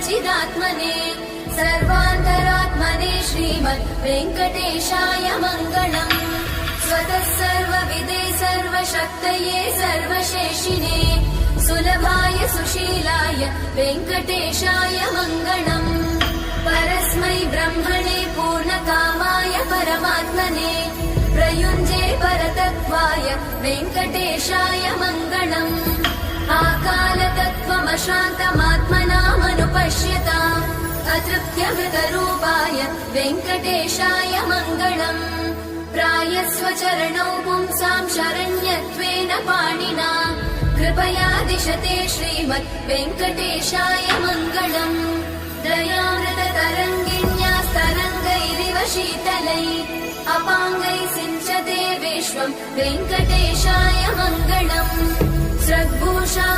सच्चिदात्मने सर्वान्तरात्मने श्रीमद् वेङ्कटेशाय मङ्गलम्। स्वतः सर्वविदे सर्वशक्तये सर्वशेषिणे सुलभाय सुशीलाय वेङ्कटेशाय मङ्गलम्। परस्मै ब्रह्मणे पूर्णकामाय परमात्मने प्रयुञ्जे परतत्त्वाय वेङ्कटेशाय मङ्गलम्। आकालतत्त्वमशान्तमात्मनामनुपश्यताम् अतृप्त्यमृतरूपाय वेङ्कटेशाय मङ्गलम्। प्रायस्वचरणौ पुंसां शरण्यत्वेन पाणिना कृपया दिशते श्रीमद् वेङ्कटेशाय मङ्गलम्। दयामृततरङ्गिण्यास्तरङ्गैरिव शीतलै अपाङ्गैः सिञ्चते विश्वम् वेङ्कटेशाय मङ्गलम्। स्रग्भूषाम्